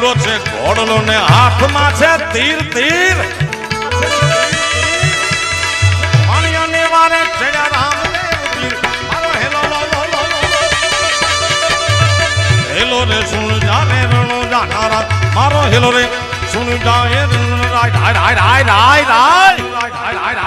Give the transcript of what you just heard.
લીધો છે ઘોડલો ને હાથમાં છે તીર તીર પાણીયાને વારે ચડ્યા રામદેવ તીર મારો હેલો હેલો રે સુન જાને રણો જાનારા મારો હેલો રે સુન જાએ રાય રાય રાય રાય રાય રાય રાય